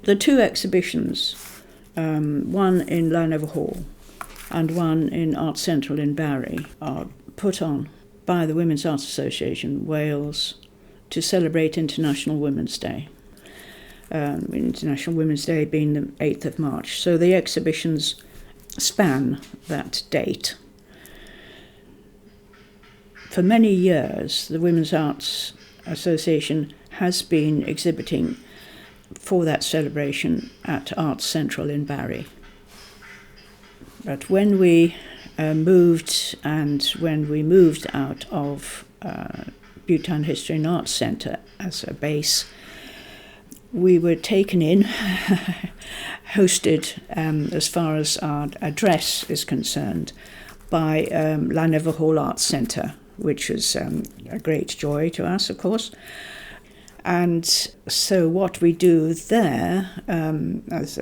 The two exhibitions, one in Llanover Hall and one in Art Central in Barry, are put on by the Women's Arts Association Wales to celebrate International Women's Day. International Women's Day being the 8th of March. So the exhibitions span that date. For many years, the Women's Arts Association has been exhibiting for that celebration at Arts Central in Barry. But when we moved out of Bhutan History and Arts Centre as a base, we were taken in, hosted as far as our address is concerned, by Llanover Hall Arts Centre, which was a great joy to us, of course. And so what we do there, as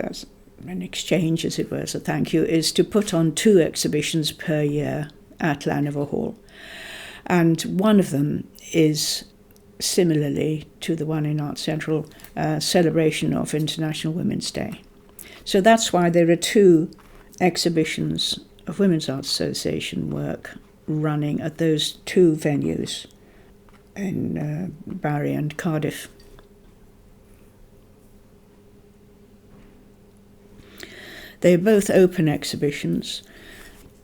an exchange, as it were, as a thank you, is to put on 2 exhibitions per year at Llanover Hall. And one of them is, similarly to the one in Art Central, celebration of International Women's Day. So that's why there are 2 exhibitions of Women's Arts Association work running at those 2 venues in Barry and Cardiff. They are both open exhibitions.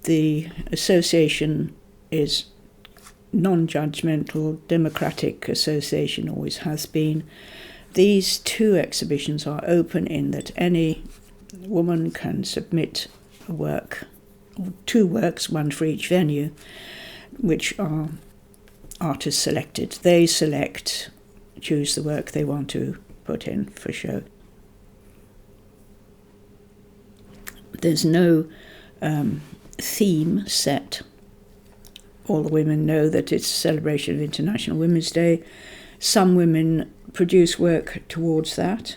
The association is non-judgmental, democratic association, always has been. These 2 exhibitions are open in that any woman can submit a work, or 2 works, one for each venue, which are artists selected. They choose the work they want to put in for show. There's no theme set. All the women know that it's a celebration of International Women's Day. Some women produce work towards that,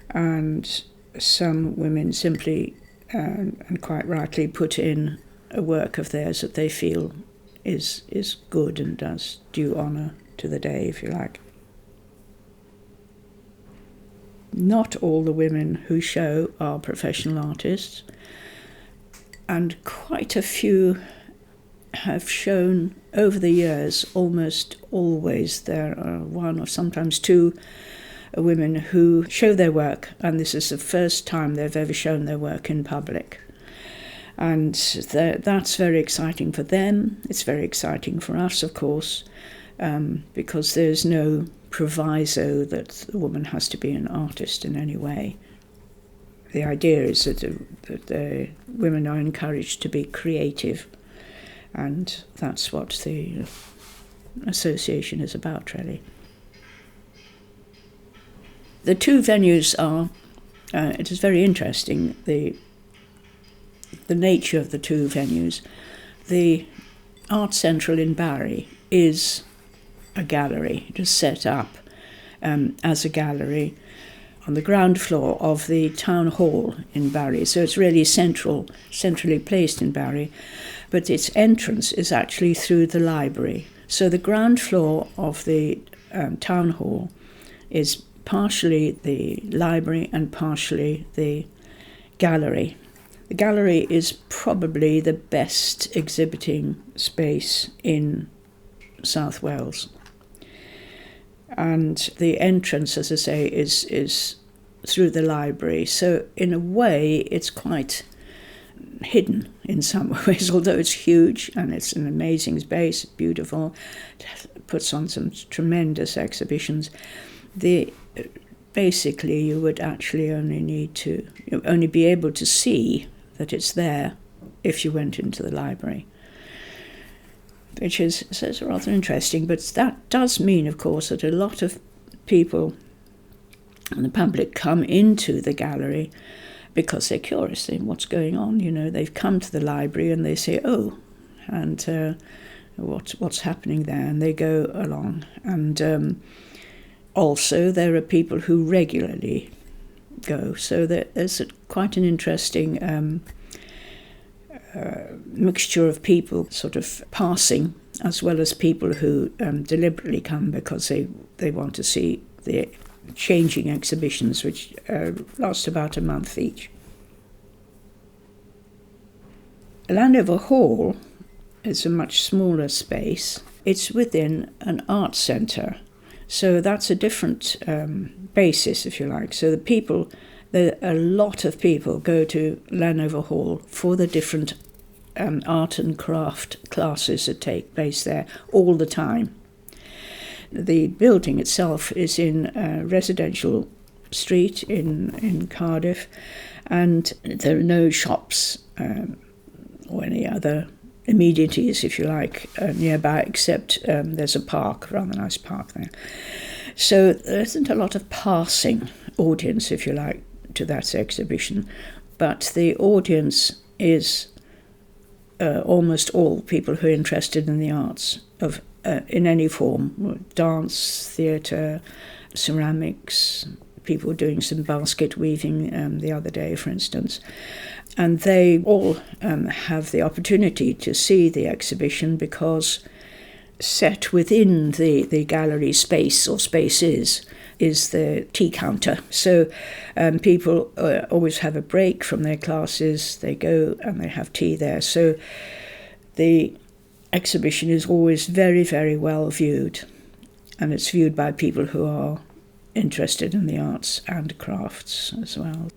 and some women simply, and quite rightly, put in a work of theirs that they feel is good and does due honour to the day, if you like. Not all the women who show are professional artists, and quite a few have shown over the years. Almost always there are 1 or sometimes 2 women who show their work, and this is the first time they've ever shown their work in public. And that's very exciting for them. It's very exciting for us, of course, because there's no proviso that the woman has to be an artist in any way. The idea is that the women are encouraged to be creative, and that's what the association is about, really. The 2 venues are, it is very interesting, the nature of the 2 venues. The Art Central in Barry is a gallery. It is set up as a gallery on the ground floor of the town hall in Barry. So it's really centrally placed in Barry, but its entrance is actually through the library. So the ground floor of the town hall is partially the library and partially the gallery. The gallery is probably the best exhibiting space in South Wales. And the entrance, as I say, is through the library. So in a way, it's quite hidden in some ways, although it's huge and it's an amazing space, beautiful, it puts on some tremendous exhibitions. Basically, you would actually only be able to see that it's there if you went into the library, which is rather interesting. But that does mean, of course, that a lot of people and the public come into the gallery because they're curious in what's going on. They've come to the library and they say, oh, and what's happening there, and they go along. And also there are people who regularly go, so there's quite an interesting mixture of people sort of passing, as well as people who deliberately come because they want to see the changing exhibitions which last about a month each. Llanover Hall is a much smaller space. It's within an art centre, so that's a different basis, if you like. So a lot of people go to Llanover Hall for the different art and craft classes that take place there all the time. The building itself is in a residential street in Cardiff, and there are no shops or any other amenities, if you like, nearby, except there's a park, rather nice park there. So there isn't a lot of passing audience, if you like, to that exhibition, but the audience is almost all people who are interested in the arts of in any form: dance, theatre, ceramics, people doing some basket weaving the other day, for instance. And they all have the opportunity to see the exhibition because set within the gallery space or spaces is the tea counter. So people always have a break from their classes, they go and they have tea there. So the exhibition is always very, very well viewed, and it's viewed by people who are interested in the arts and crafts as well.